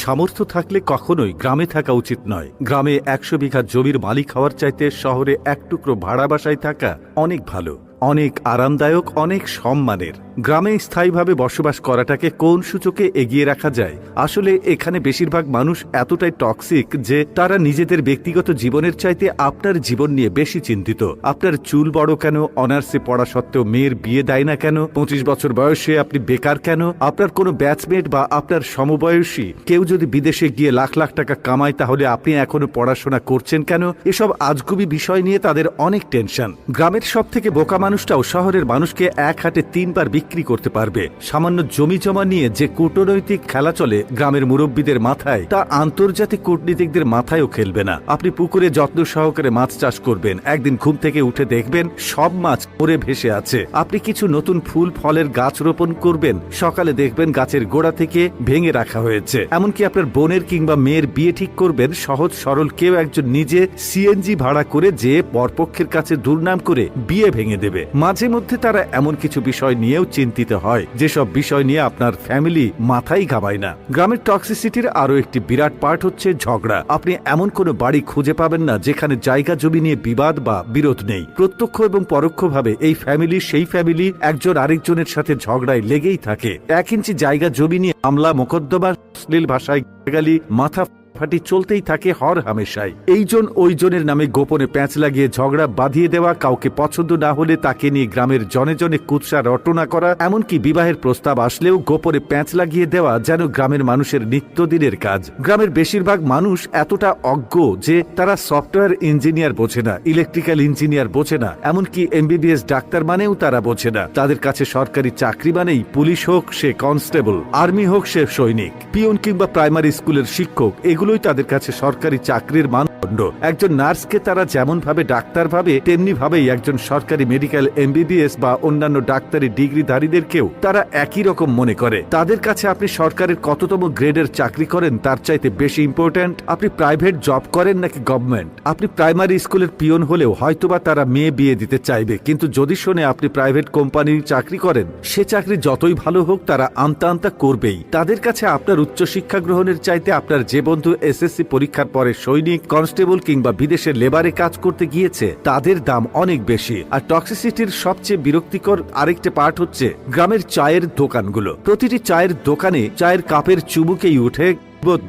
সামর্থ্য থাকলে কখনোই গ্রামে থাকা উচিত নয়। গ্রামে 100 বিঘা জমির মালিক হওয়ার চাইতে শহরে এক টুকরো ভাড়া বাসায় থাকা অনেক ভালো, অনেক আরামদায়ক, অনেক সম্মানের। গ্রামে স্থায়ীভাবে বসবাস করাটাকে কোন সূচকে এগিয়ে রাখা যায়? আসলে এখানে বেশিরভাগ মানুষ এতটাই টক্সিক যে তারা নিজেদের ব্যক্তিগত জীবনের চাইতে আপনার জীবন নিয়ে বেশি চিন্তিত। আপনার চুল বড় কেন, অনার্সে পড়া সত্ত্বেও মেয়ের বিয়ে দেয় না কেন, 25 বছর বয়সে আপনি বেকার কেন, আপনার কোনো ব্যাচমেট বা আপনার সমবয়সী কেউ যদি বিদেশে গিয়ে লাখ লাখ টাকা কামায় তাহলে আপনি এখনো পড়াশোনা করছেন কেন, এসব আজগুবি বিষয় নিয়ে তাদের অনেক টেনশন। গ্রামের সব থেকে বোকা মানুষটাও শহরের মানুষকে এক হাটে 3 বার বিক্রি করতে পারবে। সামান্য জমি জমা নিয়ে যে কূটনৈতিক খেলা চলে গ্রামের মুরব্বীদের মাথায়, তা আন্তর্জাতিক কূটনীতিকদের মাথায়ও খেলবে না। আপনি পুকুরে যত্ন সহকারে মাছ চাষ করবেন, একদিন ঘুম থেকে উঠে দেখবেন সব মাছ মরে ভেসে আছে। আপনি কিছু নতুন ফুল ফলের গাছ রোপণ করবেন, সকালে দেখবেন গাছের গোড়া থেকে ভেঙে রাখা হয়েছে। এমনকি আপনার বোনের কিংবা মেয়ের বিয়ে ঠিক করবেন, সহজ সরল কেউ একজন নিজে সিএনজি ভাড়া করে যে বরপক্ষের কাছে দুর্নাম করে বিয়ে ভেঙে দেবে। মাঝে মধ্যে তারা এমন কিছু বিষয় নিয়েও চিন্তিত হয় যেসব বিষয় নিয়ে আপনার ফ্যামিলি মাথায় ঘামায় না। গ্রামের টক্সিসিটির আরো একটি বিরাট পার্ট হচ্ছে ঝগড়া। আপনি এমন কোনো বাড়ি খুঁজে পাবেন না যেখানে জায়গা জমি নিয়ে বিবাদ বা বিরোধ নেই। প্রত্যক্ষ এবং পরোক্ষভাবে এই ফ্যামিলি সেই ফ্যামিলি একজন আরেকজনের সাথে ঝগড়ায় লেগেই থাকে। 1 ইঞ্চি জায়গা জমি নিয়ে মামলা মোকদ্দমা, অশ্লীল ভাষায় গালি, মাথা ফাটি চলতেই থাকে হর হামেশাই। এইজন ওইজনের নামে গোপনে প্যাঁচ লাগিয়ে ঝগড়া বাঁধিয়ে দেওয়া, কাউকে পছন্দ না হলে তাকে নিয়ে গ্রামের জনে জনে কুৎসা রটনা করা, এমনকি বিবাহের প্রস্তাব আসলেও গোপনে প্যাঁচ লাগিয়ে দেওয়া যেন গ্রামের মানুষের নিত্যদিনের কাজ। গ্রামের বেশিরভাগ মানুষ এতটা অজ্ঞ যে তারা সফটওয়্যার ইঞ্জিনিয়ার বোঝে না, ইলেকট্রিক্যাল ইঞ্জিনিয়ার বোঝে না, এমনকি এমবিবিএস ডাক্তার মানেও তারা বোঝে না। তাদের কাছে সরকারি চাকরি মানেই পুলিশ হোক সে কনস্টেবল, আর্মি হোক সে সৈনিক, পিয়ন কিংবা প্রাইমারি স্কুলের শিক্ষক, এগুলোই তাদের কাছে সরকারি চাকরির মানদণ্ড। একজন নার্সকে তারা যেমন ভাবে ডাক্তার ভাবে, তেমনি ভাবেই একজন সরকারি মেডিকেল এমবিবিএস বা অন্যান্য ডাক্তারি ডিগ্রিধারীদেরকেও তারা একই রকম মনে করে। তাদের কাছে আপনি সরকারের কততম গ্রেডের চাকরি করেন তার চাইতে বেশি ইম্পর্ট্যান্ট আপনি প্রাইভেট জব করেন নাকি গভর্নমেন্ট। আপনি প্রাইমারি স্কুলের পিয়ন হলেও হয়তোবা তারা মেয়ে বিয়ে দিতে চাইবে, কিন্তু যদি শোনে আপনি প্রাইভেট কোম্পানির চাকরি করেন, সে চাকরি যতই ভালো হোক তারা আমতা আমতা করবেই। তাদের কাছে আপনার উচ্চশিক্ষা গ্রহণের চাইতে আপনার যে বন্ধু এসএসসি পরীক্ষার পরে সৈনিক, কনস্টেবল কিংবা বিদেশের লেবারে কাজ করতে গিয়েছে তাদের দাম অনেক বেশি। আর টক্সিসিটির সবচেয়ে বিরক্তিকর আরেকটা পার্ট হচ্ছে গ্রামের চায়ের দোকানগুলো। প্রতিটি চায়ের দোকানে চায়ের কাপের চুমুকেই উঠে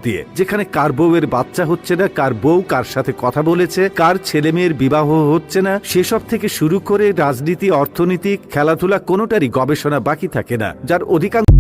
দিয়ে, যেখানে কার বউয়ের বাচ্চা হচ্ছে না, কার বউ কার সাথে কথা বলেছে, কার ছেলে মেয়ের বিবাহ হচ্ছে না, সেসব থেকে শুরু করে রাজনীতি, অর্থনীতি, খেলাধুলা কোনোটারই গবেষণা বাকি থাকে না, যার অধিকাংশ